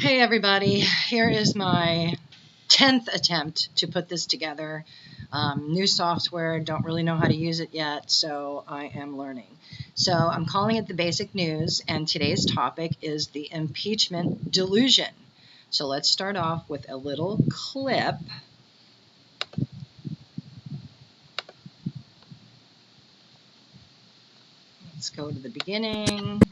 Hey everybody, here is my 10th attempt to put this together. New software, don't really know how to use it yet, so I am learning. So I'm calling it the basic news, and today's topic is the impeachment delusion. So let's start off with a little clip. Let's go to the beginning.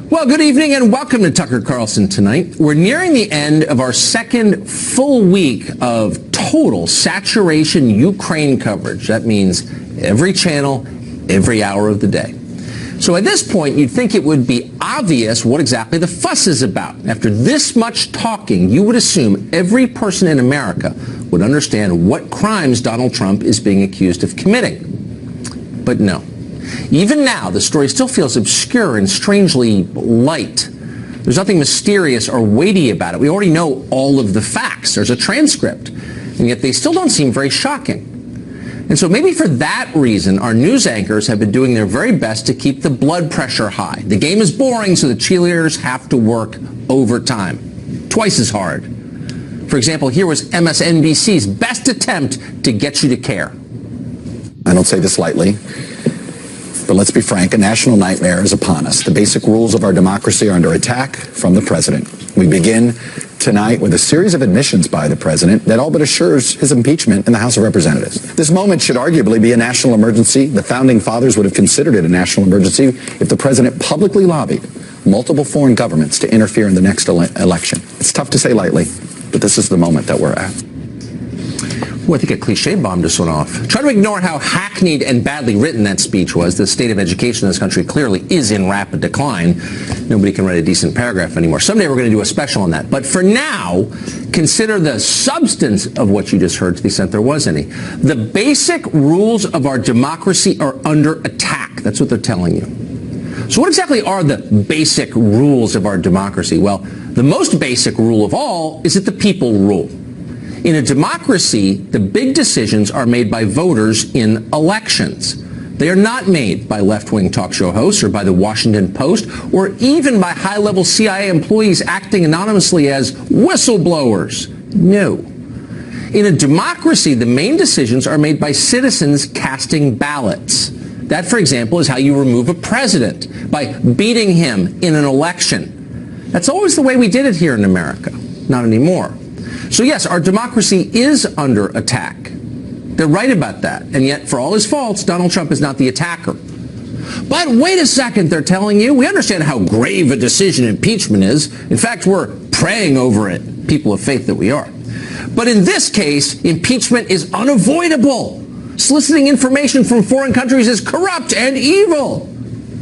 Well, good evening and welcome to Tucker Carlson Tonight. We're nearing the end of our second full week of total saturation Ukraine coverage. That means every channel, every hour of the day. So at this point, you'd think it would be obvious what exactly the fuss is about. After this much talking, you would assume every person in America would understand what crimes Donald Trump is being accused of committing. But no. Even now, the story still feels obscure and strangely light. There's nothing mysterious or weighty about it. We already know all of the facts. There's a transcript. And yet they still don't seem very shocking. And so maybe for that reason, our news anchors have been doing their very best to keep the blood pressure high. The game is boring, so the cheerleaders have to work overtime. Twice as hard. For example, here was MSNBC's best attempt to get you to care. I don't say this lightly. But let's be frank, a national nightmare is upon us. The basic rules of our democracy are under attack from the president. We begin tonight with a series of admissions by the president that all but assures his impeachment in the House of Representatives. This moment should arguably be a national emergency. The founding fathers would have considered it a national emergency if the president publicly lobbied multiple foreign governments to interfere in the next election. It's tough to say lightly, but this is the moment that we're at. Well, I think a cliche bomb just went off. Try to ignore how hackneyed and badly written that speech was. The state of education in this country clearly is in rapid decline. Nobody can write a decent paragraph anymore. Someday we're going to do a special on that. But for now, consider the substance of what you just heard, to the extent there was any. The basic rules of our democracy are under attack. That's what they're telling you. So what exactly are the basic rules of our democracy? Well, the most basic rule of all is that the people rule. In a democracy, the big decisions are made by voters in elections. They are not made by left-wing talk show hosts or by the Washington Post or even by high-level CIA employees acting anonymously as whistleblowers. No. In a democracy, the main decisions are made by citizens casting ballots. That, for example, is how you remove a president, by beating him in an election. That's always the way we did it here in America. Not anymore. So yes, our democracy is under attack. They're right about that. And yet, for all his faults, Donald Trump is not the attacker. But wait a second, they're telling you. We understand how grave a decision impeachment is. In fact, we're praying over it, people of faith that we are. But in this case, impeachment is unavoidable. Soliciting information from foreign countries is corrupt and evil.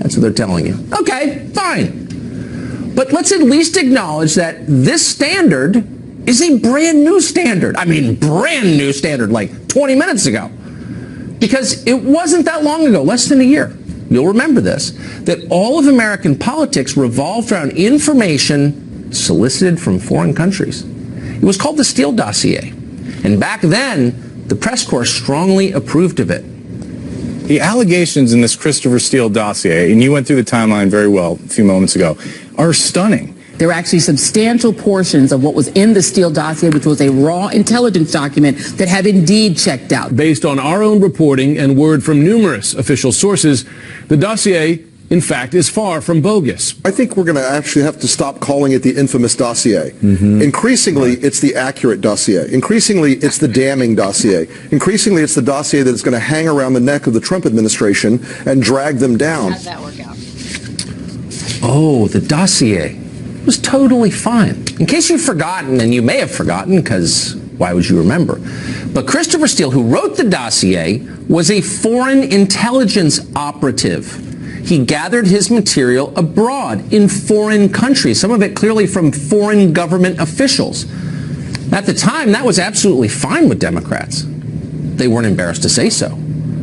That's what they're telling you. Okay, fine. But let's at least acknowledge that this standard is a brand new standard. I mean, brand new standard, like 20 minutes ago. Because it wasn't that long ago, less than a year, you'll remember this, that all of American politics revolved around information solicited from foreign countries. It was called the Steele dossier. And back then, the press corps strongly approved of it. The allegations in this Christopher Steele dossier, and you went through the timeline very well a few moments ago, are stunning. There were actually substantial portions of what was in the Steele dossier, which was a raw intelligence document, that have indeed checked out. Based on our own reporting and word from numerous official sources, the dossier, in fact, is far from bogus. I think we're going to actually have to stop calling it the infamous dossier. Increasingly, it's the accurate dossier. Increasingly, it's the damning dossier. Increasingly, it's the dossier that is going to hang around the neck of the Trump administration and drag them down. How'd that work out? Oh, the dossier was totally fine. In case you've forgotten, and you may have forgotten, because why would you remember? But Christopher Steele, who wrote the dossier, was a foreign intelligence operative. He gathered his material abroad in foreign countries, some of it clearly from foreign government officials. At the time, that was absolutely fine with Democrats. They weren't embarrassed to say so.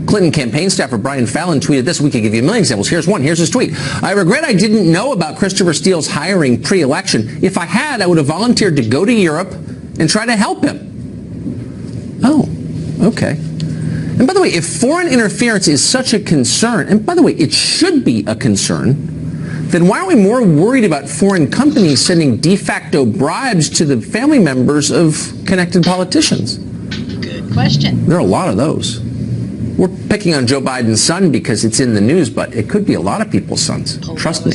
Clinton campaign staffer Brian Fallon tweeted this. We could give you a million examples. Here's one. Here's his tweet. I regret I didn't know about Christopher Steele's hiring pre-election. If I had, I would have volunteered to go to Europe and try to help him. Oh, okay. And by the way, if foreign interference is such a concern, and by the way, it should be a concern, then why aren't we more worried about foreign companies sending de facto bribes to the family members of connected politicians? Good question. There are a lot of those. We're picking on Joe Biden's son because it's in the news, but it could be a lot of people's sons. Trust me.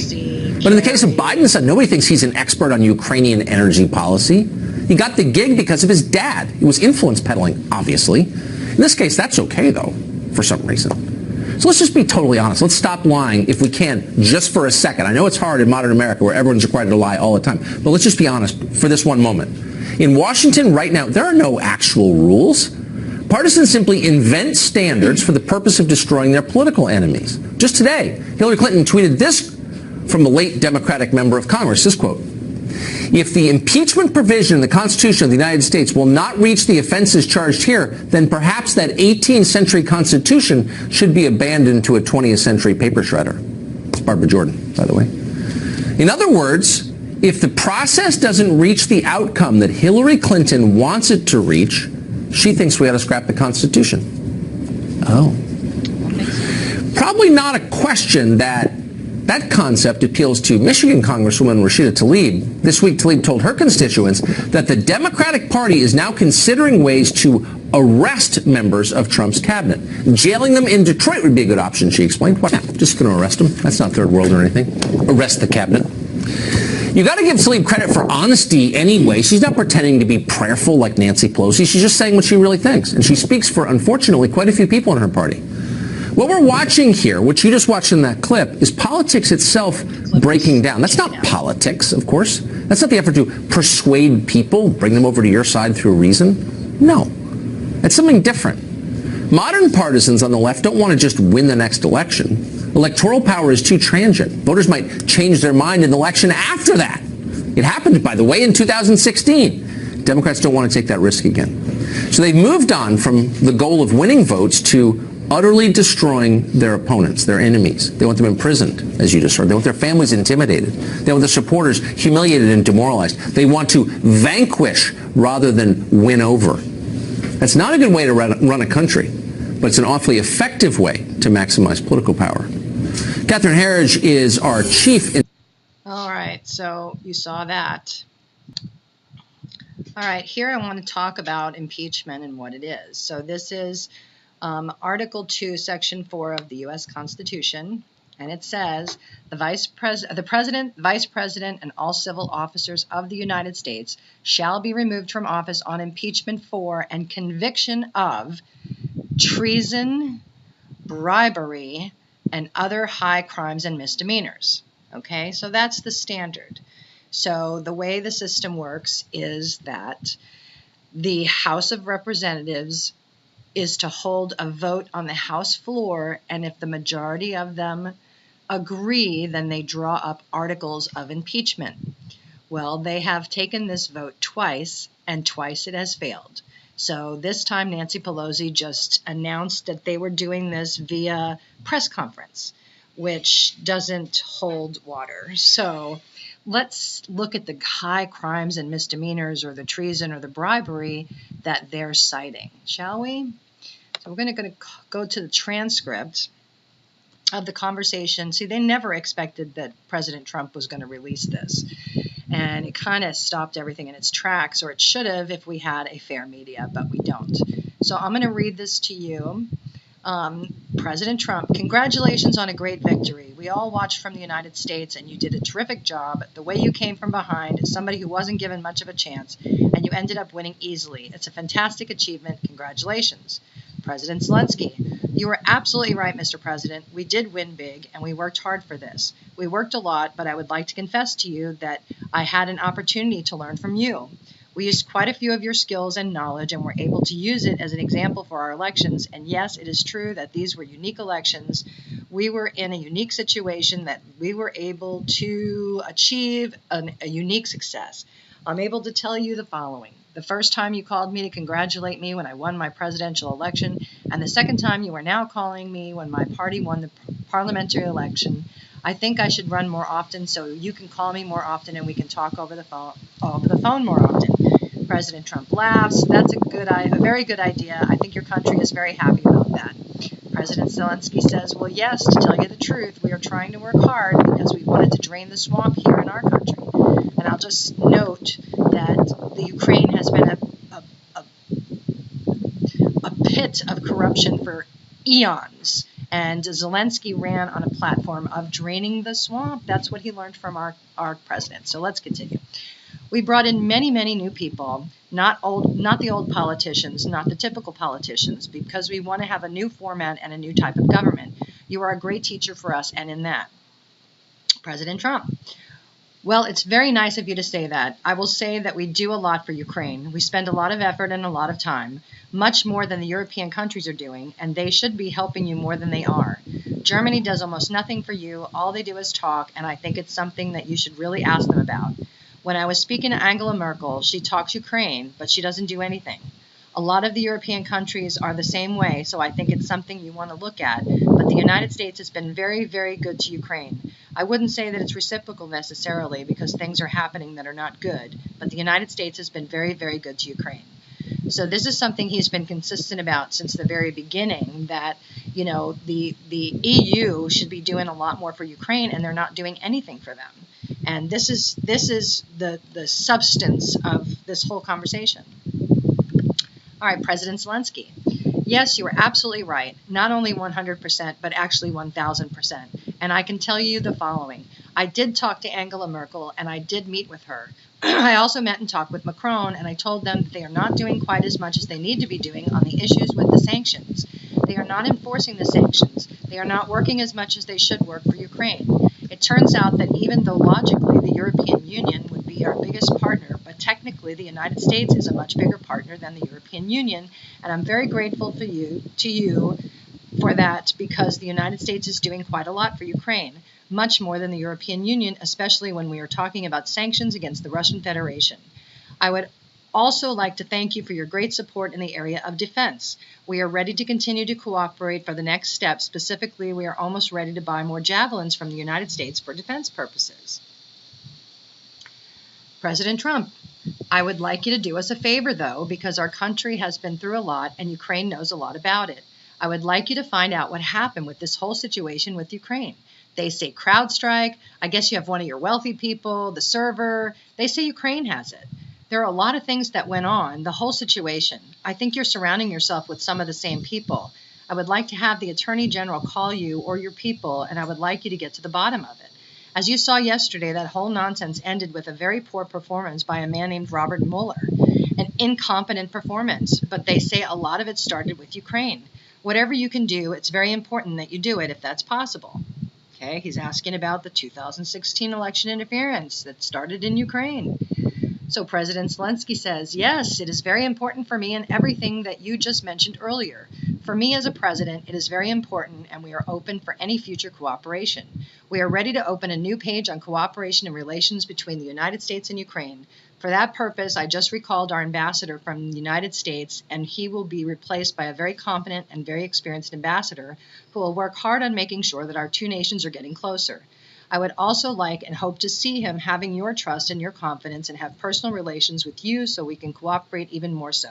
But in the case of Biden's son, nobody thinks he's an expert on Ukrainian energy policy. He got the gig because of his dad. He was influence peddling, obviously. In this case, that's okay, though, for some reason. So let's just be totally honest. Let's stop lying if we can, just for a second. I know it's hard in modern America where everyone's required to lie all the time, but let's just be honest for this one moment. In Washington right now, there are no actual rules. Partisans simply invent standards for the purpose of destroying their political enemies. Just today, Hillary Clinton tweeted this from the late Democratic member of Congress, this quote: "If the impeachment provision in the Constitution of the United States will not reach the offenses charged here, then perhaps that 18th century Constitution should be abandoned to a 20th century paper shredder." Barbara Jordan, by the way. In other words, if the process doesn't reach the outcome that Hillary Clinton wants it to reach, she thinks we ought to scrap the Constitution. Oh. Probably not a question that concept appeals to Michigan Congresswoman Rashida Tlaib. This week, Tlaib told her constituents that the Democratic Party is now considering ways to arrest members of Trump's cabinet. Jailing them in Detroit would be a good option, she explained. What? Just going to arrest them? That's not third world or anything. Arrest the cabinet. You got to give Tlaib credit for honesty anyway. She's not pretending to be prayerful like Nancy Pelosi. She's just saying what she really thinks. And she speaks for, unfortunately, quite a few people in her party. What we're watching here, which you just watched in that clip, is politics itself breaking down. That's not politics, of course. That's not the effort to persuade people, bring them over to your side through reason. No. It's something different. Modern partisans on the left don't want to just win the next election. Electoral power is too transient. Voters might change their mind in the election after that. It happened, by the way, in 2016. Democrats don't want to take that risk again. So they've moved on from the goal of winning votes to utterly destroying their opponents, their enemies. They want them imprisoned, as you just heard. They want their families intimidated. They want their supporters humiliated and demoralized. They want to vanquish rather than win over. That's not a good way to run a country, but it's an awfully effective way to maximize political power. Catherine Herridge is our chief. All right, so you saw that. All right, here I want to talk about impeachment and what it is. So this is Article 2, Section 4 of the U.S. Constitution, and it says the President, Vice President, and all civil officers of the United States shall be removed from office on impeachment for and conviction of treason, bribery, and other high crimes and misdemeanors. Okay, so that's the standard. So the way the system works is that the House of Representatives is to hold a vote on the House floor, and if the majority of them agree, then they draw up articles of impeachment. Well, they have taken this vote twice, and twice it has failed. So this time Nancy Pelosi just announced that they were doing this via press conference, which doesn't hold water. So let's look at the high crimes and misdemeanors or the treason or the bribery that they're citing, shall we? So we're going to go to the transcript of the conversation. See, they never expected that President Trump was going to release this. And it kind of stopped everything in its tracks, or it should have if we had a fair media, but we don't. So I'm going to read this to you. President Trump, congratulations on a great victory. We all watched from the United States, and you did a terrific job. The way you came from behind, somebody who wasn't given much of a chance, and you ended up winning easily. It's a fantastic achievement. Congratulations. President Zelensky, you were absolutely right, Mr. President. We did win big, and we worked hard for this. We worked a lot, but I would like to confess to you that I had an opportunity to learn from you. We used quite a few of your skills and knowledge, and were able to use it as an example for our elections. And yes, it is true that these were unique elections. We were in a unique situation that we were able to achieve a unique success. I'm able to tell you the following. The first time you called me to congratulate me when I won my presidential election, and the second time you are now calling me when my party won the parliamentary election. I think I should run more often so you can call me more often and we can talk over the phone more often. President Trump laughs. That's a very good idea. I think your country is very happy about that. President Zelensky says, well, yes, to tell you the truth, we are trying to work hard because we wanted to drain the swamp here in our country. And I'll just note that the Ukraine has been a pit of corruption for eons. And Zelensky ran on a platform of draining the swamp. That's what he learned from our president. So let's continue. We brought in many, many new people, not the old politicians, not the typical politicians, because we want to have a new format and a new type of government. You are a great teacher for us, and in that. President Trump. Well, it's very nice of you to say that. I will say that we do a lot for Ukraine. We spend a lot of effort and a lot of time, much more than the European countries are doing, and they should be helping you more than they are. Germany does almost nothing for you. All they do is talk, and I think it's something that you should really ask them about. When I was speaking to Angela Merkel, she talks Ukraine, but she doesn't do anything. A lot of the European countries are the same way, so I think it's something you want to look at. But the United States has been very, very good to Ukraine. I wouldn't say that it's reciprocal necessarily because things are happening that are not good, but the United States has been very, very good to Ukraine. So this is something he's been consistent about since the very beginning, that, you know, the EU should be doing a lot more for Ukraine, and they're not doing anything for them. And this is the substance of this whole conversation. All right, President Zelensky. Yes, you are absolutely right. Not only 100%, but actually 1,000%. And I can tell you the following. I did talk to Angela Merkel, and I did meet with her. I also met and talked with Macron, and I told them that they are not doing quite as much as they need to be doing on the issues with the sanctions. They are not enforcing the sanctions. They are not working as much as they should work for Ukraine. It turns out that even though logically the European Union would be our biggest partner, but technically the United States is a much bigger partner than the European Union, and I'm very grateful to you for that, because the United States is doing quite a lot for Ukraine, much more than the European Union, especially when we are talking about sanctions against the Russian Federation. I would also like to thank you for your great support in the area of defense. We are ready to continue to cooperate for the next step. Specifically, we are almost ready to buy more javelins from the United States for defense purposes. President Trump, I would like you to do us a favor, though, because our country has been through a lot and Ukraine knows a lot about it. I would like you to find out what happened with this whole situation with Ukraine. They say CrowdStrike. I guess you have one of your wealthy people, the server. They say Ukraine has it. There are a lot of things that went on, the whole situation. I think you're surrounding yourself with some of the same people. I would like to have the Attorney General call you or your people, and I would like you to get to the bottom of it. As you saw yesterday, that whole nonsense ended with a very poor performance by a man named Robert Mueller, an incompetent performance, but they say a lot of it started with Ukraine. Whatever you can do, it's very important that you do it if that's possible. Okay, he's asking about the 2016 election interference that started in Ukraine. So President Zelensky says, yes, it is very important for me and everything that you just mentioned earlier. For me as a president, it is very important, and we are open for any future cooperation. We are ready to open a new page on cooperation and relations between the United States and Ukraine. For that purpose, I just recalled our ambassador from the United States, and he will be replaced by a very competent and very experienced ambassador who will work hard on making sure that our two nations are getting closer. I would also like and hope to see him having your trust and your confidence and have personal relations with you so we can cooperate even more so.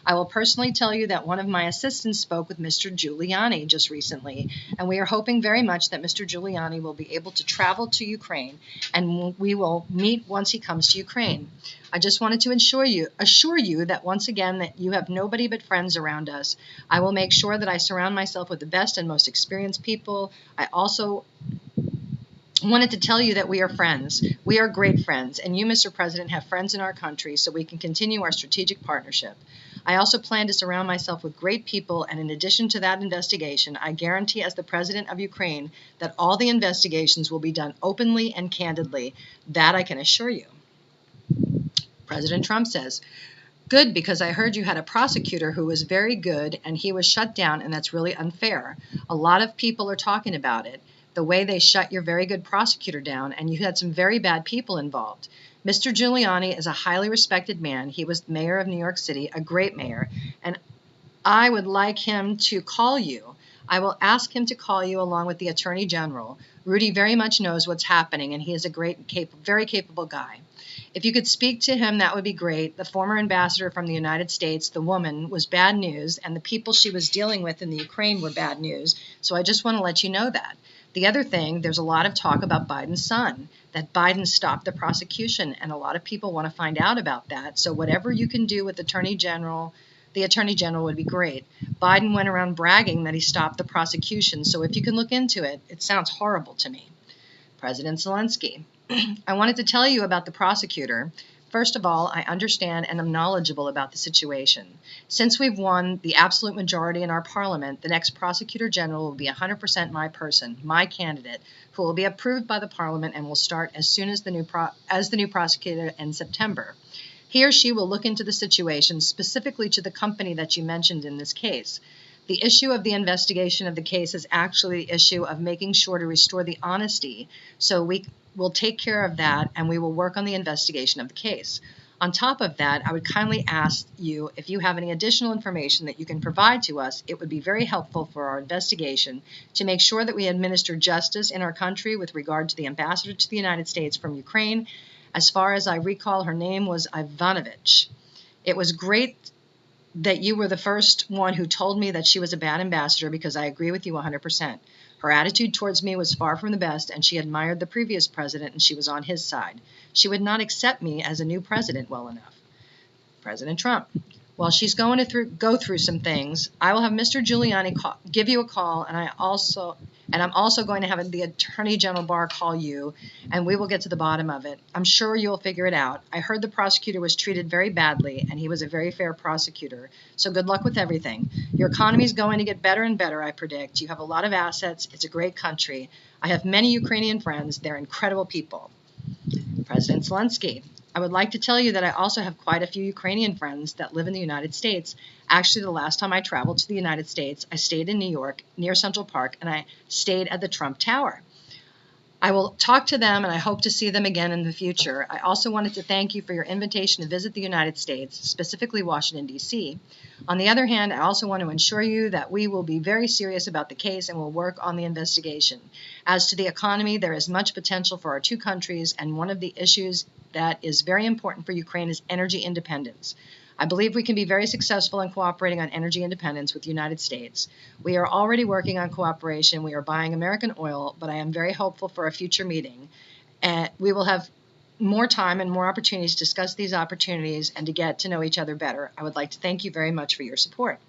I will personally tell you that one of my assistants spoke with Mr. Giuliani just recently, and we are hoping very much that Mr. Giuliani will be able to travel to Ukraine, and we will meet once he comes to Ukraine. I just wanted to assure you that once again that you have nobody but friends around us. I will make sure that I surround myself with the best and most experienced people. I also wanted to tell you that we are friends. We are great friends, and you, Mr. President, have friends in our country so we can continue our strategic partnership. I also plan to surround myself with great people, and in addition to that investigation, I guarantee as the President of Ukraine that all the investigations will be done openly and candidly. That I can assure you. President Trump says, good, because I heard you had a prosecutor who was very good, and he was shut down, and that's really unfair. A lot of people are talking about it. The way they shut your very good prosecutor down, and you had some very bad people involved. Mr. Giuliani is a highly respected man. He was the mayor of New York City, a great mayor, and I would like him to call you. I will ask him to call you along with the Attorney General. Rudy very much knows what's happening, and he is a very capable guy. If you could speak to him, that would be great. The former ambassador from the United States, the woman, was bad news, and the people she was dealing with in the Ukraine were bad news. So I just want to let you know that. The other thing, there's a lot of talk about Biden's son, that Biden stopped the prosecution, and a lot of people want to find out about that. So whatever you can do with the Attorney General would be great. Biden went around bragging that he stopped the prosecution, so if you can look into it, it sounds horrible to me. President Zelensky, I wanted to tell you about the prosecutor. First of all, I understand and am knowledgeable about the situation. Since we've won the absolute majority in our parliament, the next prosecutor general will be 100% my person, my candidate, who will be approved by the parliament and will start as soon as the new prosecutor in September. He or she will look into the situation specifically to the company that you mentioned in this case. The issue of the investigation of the case is actually the issue of making sure to restore the honesty. So we will take care of that, and we will work on the investigation of the case. On top of that, I would kindly ask you if you have any additional information that you can provide to us. It would be very helpful for our investigation to make sure that we administer justice in our country with regard to the ambassador to the United States from Ukraine. As far as I recall, her name was Ivanovich. It was great that you were the first one who told me that she was a bad ambassador, because I agree with you 100%. Her attitude towards me was far from the best, and she admired the previous president, and she was on his side. She would not accept me as a new president well enough. President Trump, while she's going to go through some things, I will have Mr. Giuliani give you a call, and I'm also going to have the Attorney General Barr call you, and we will get to the bottom of it. I'm sure you'll figure it out. I heard the prosecutor was treated very badly, and he was a very fair prosecutor. So good luck with everything. Your economy is going to get better and better, I predict. You have a lot of assets. It's a great country. I have many Ukrainian friends. They're incredible people. President Zelensky, I would like to tell you that I also have quite a few Ukrainian friends that live in the United States. Actually, the last time I traveled to the United States, I stayed in New York near Central Park, and I stayed at the Trump Tower. I will talk to them, and I hope to see them again in the future. I also wanted to thank you for your invitation to visit the United States, specifically Washington, D.C. On the other hand, I also want to assure you that we will be very serious about the case and will work on the investigation. As to the economy, there is much potential for our two countries, and one of the issues that is very important for Ukraine is energy independence. I believe we can be very successful in cooperating on energy independence with the United States. We are already working on cooperation. We are buying American oil, but I am very hopeful for a future meeting. And we will have more time and more opportunities to discuss these opportunities and to get to know each other better. I would like to thank you very much for your support.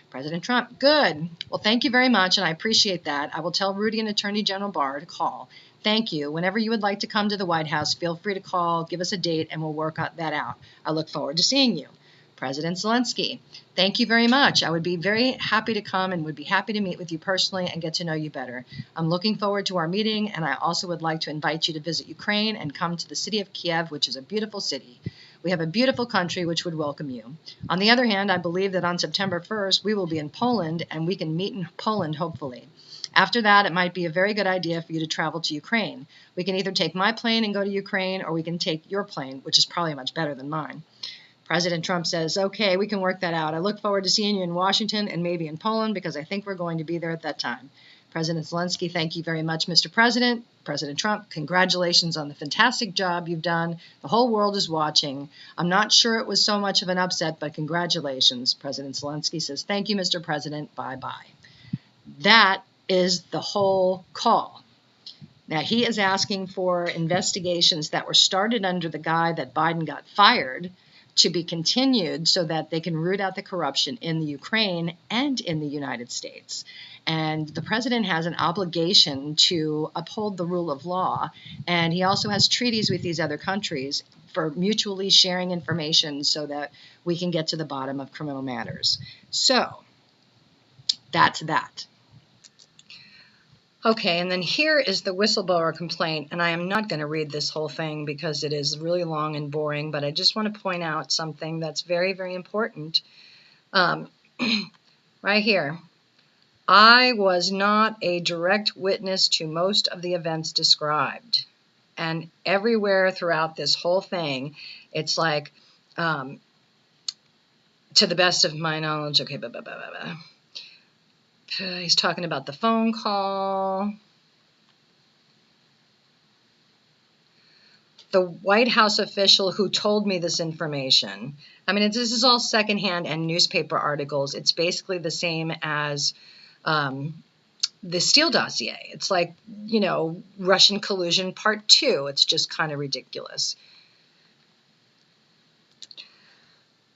President Trump, good. Well, thank you very much, and I appreciate that. I will tell Rudy and Attorney General Barr to call. Thank you. Whenever you would like to come to the White House, feel free to call, give us a date, and we'll work that out. I look forward to seeing you. President Zelensky, thank you very much. I would be very happy to come and would be happy to meet with you personally and get to know you better. I'm looking forward to our meeting, and I also would like to invite you to visit Ukraine and come to the city of Kiev, which is a beautiful city. We have a beautiful country which would welcome you. On the other hand, I believe that on September 1st, we will be in Poland, and we can meet in Poland, hopefully. After that, it might be a very good idea for you to travel to Ukraine. We can either take my plane and go to Ukraine, or we can take your plane, which is probably much better than mine. President Trump says, okay, we can work that out. I look forward to seeing you in Washington and maybe in Poland, because I think we're going to be there at that time. President Zelensky, thank you very much, Mr. President. President Trump, congratulations on the fantastic job you've done. The whole world is watching. I'm not sure it was so much of an upset, but congratulations. President Zelensky says, thank you, Mr. President. Bye-bye. That is the whole call. Now, he is asking for investigations that were started under the guy that Biden got fired to be continued so that they can root out the corruption in the Ukraine and in the United States. And the president has an obligation to uphold the rule of law. And he also has treaties with these other countries for mutually sharing information so that we can get to the bottom of criminal matters. So that's that. Okay, and then here is the whistleblower complaint, and I am not going to read this whole thing because it is really long and boring, but I just want to point out something that's very, very important. Right here. I was not a direct witness to most of the events described. And everywhere throughout this whole thing, it's like, to the best of my knowledge, okay, He's talking about the phone call. The White House official who told me this information. I mean, this is all secondhand and newspaper articles. It's basically the same as the Steele dossier. It's like, Russian collusion part 2. It's just kind of ridiculous.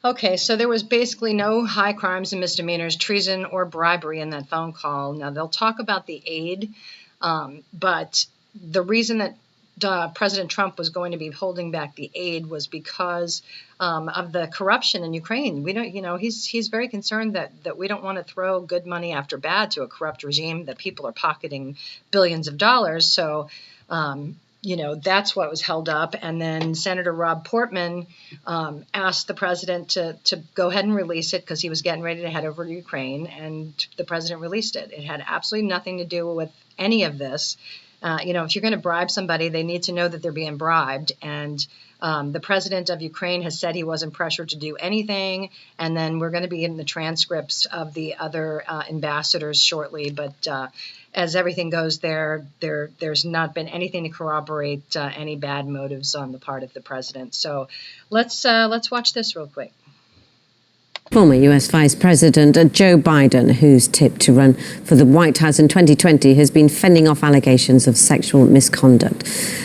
Okay, so there was basically no high crimes and misdemeanors, treason, or bribery in that phone call. Now, they'll talk about the aid, but the reason that President Trump was going to be holding back the aid was because of the corruption in Ukraine. We don't, he's very concerned that we don't want to throw good money after bad to a corrupt regime, that people are pocketing billions of dollars. So, that's what was held up. And then Senator Rob Portman asked the president to go ahead and release it because he was getting ready to head over to Ukraine, and the president released it. It had absolutely nothing to do with any of this. If you're going to bribe somebody, they need to know that they're being bribed. And the president of Ukraine has said he wasn't pressured to do anything. And then we're going to be getting the transcripts of the other ambassadors shortly. But as everything goes there's not been anything to corroborate any bad motives on the part of the president. So let's watch this real quick. Former U.S. Vice President Joe Biden, who's tipped to run for the White House in 2020, has been fending off allegations of sexual misconduct.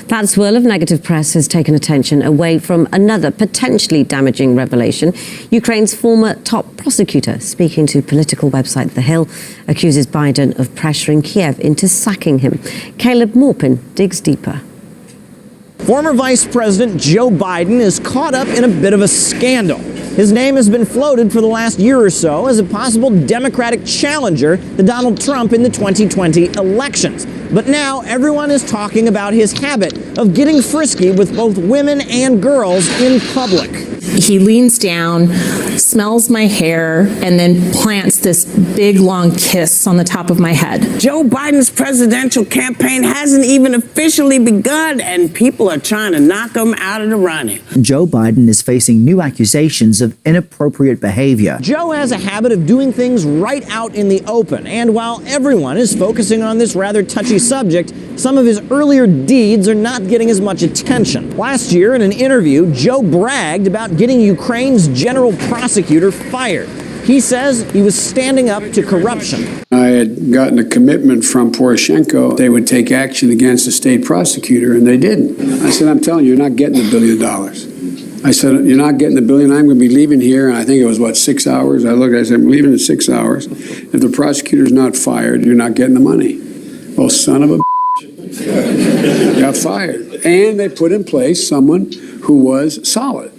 That swirl of negative press has taken attention away from another potentially damaging revelation. Ukraine's former top prosecutor, speaking to political website The Hill, accuses Biden of pressuring Kiev into sacking him. Caleb Maupin digs deeper. Former Vice President Joe Biden is caught up in a bit of a scandal. His name has been floated for the last year or so as a possible Democratic challenger to Donald Trump in the 2020 elections. But now everyone is talking about his habit of getting frisky with both women and girls in public. He leans down, smells my hair, and then plants this big, long kiss on the top of my head. Joe Biden's presidential campaign hasn't even officially begun, and people are trying to knock him out of the running. Joe Biden is facing new accusations of inappropriate behavior. Joe has a habit of doing things right out in the open, and while everyone is focusing on this rather touchy subject, some of his earlier deeds are not getting as much attention. Last year, in an interview, Joe bragged about getting Ukraine's general prosecutor fired. He says he was standing up to corruption. I had gotten a commitment from Poroshenko they would take action against the state prosecutor, and they didn't. I said, I'm telling you, you're not getting $1 billion. I said, you're not getting $1 billion. I'm going to be leaving here, and I think it was, 6 hours? I looked, I said, I'm leaving in 6 hours. If the prosecutor's not fired, you're not getting the money. Oh, son of a got fired. And they put in place someone who was solid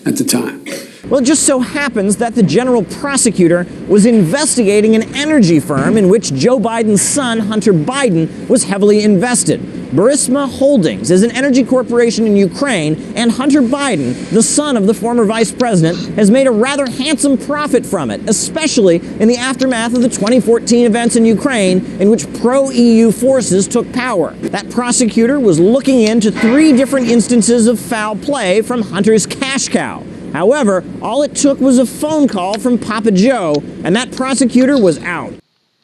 at the time. Well, it just so happens that the general prosecutor was investigating an energy firm in which Joe Biden's son, Hunter Biden, was heavily invested. Burisma Holdings is an energy corporation in Ukraine, and Hunter Biden, the son of the former vice president, has made a rather handsome profit from it, especially in the aftermath of the 2014 events in Ukraine, in which pro-EU forces took power. That prosecutor was looking into 3 different instances of foul play from Hunter's cash cow. However, all it took was a phone call from Papa Joe, and that prosecutor was out.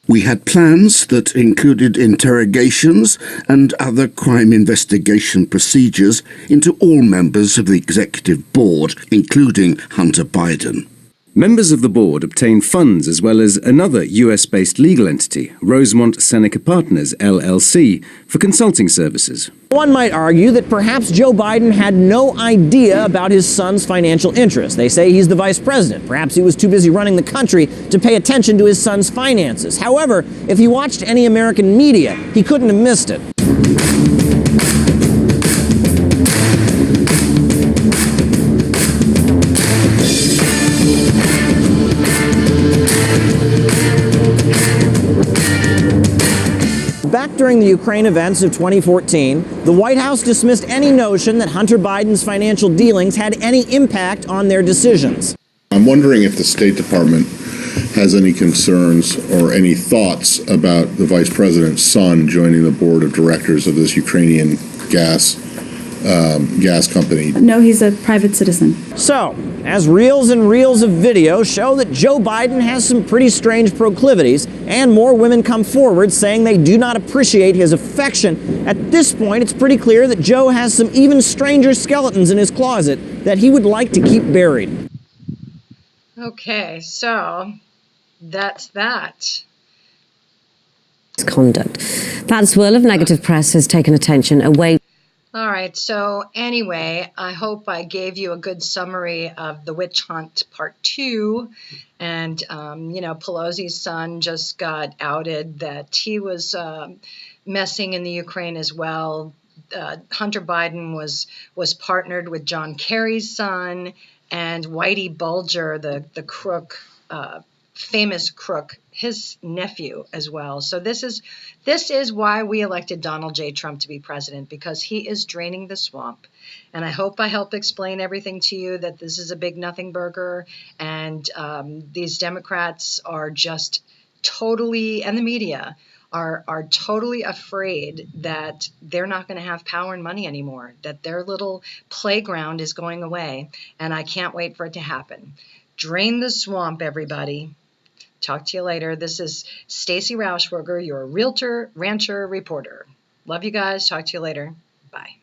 We had plans that included interrogations and other crime investigation procedures into all members of the executive board, including Hunter Biden. Members of the board obtained funds as well as another US-based legal entity, Rosemont Seneca Partners, LLC, for consulting services. One might argue that perhaps Joe Biden had no idea about his son's financial interests. They say he's the vice president. Perhaps he was too busy running the country to pay attention to his son's finances. However, if he watched any American media, he couldn't have missed it. Back during the Ukraine events of 2014, the White House dismissed any notion that Hunter Biden's financial dealings had any impact on their decisions. I'm wondering if the State Department has any concerns or any thoughts about the Vice President's son joining the board of directors of this Ukrainian gas gas company. No, he's a private citizen. So, as reels and reels of video show that Joe Biden has some pretty strange proclivities, and more women come forward saying they do not appreciate his affection, at this point it's pretty clear that Joe has some even stranger skeletons in his closet that he would like to keep buried. Okay, so that's that. Conduct. That swirl of negative press has taken attention away. All right, so anyway, I hope I gave you a good summary of the witch hunt part 2. And, Pelosi's son just got outed that he was messing in the Ukraine as well. Hunter Biden was partnered with John Kerry's son, and Whitey Bulger, the crook, famous crook, his nephew as well. So this is why we elected Donald J. Trump to be president, because he is draining the swamp. And I hope I helped explain everything to you, that this is a big nothing burger, and these Democrats are just totally, and the media are totally afraid that they're not going to have power and money anymore, that their little playground is going away, and I can't wait for it to happen. Drain the swamp, everybody. Talk to you later. This is Stacey Rauschberger, your realtor, rancher, reporter. Love you guys. Talk to you later. Bye.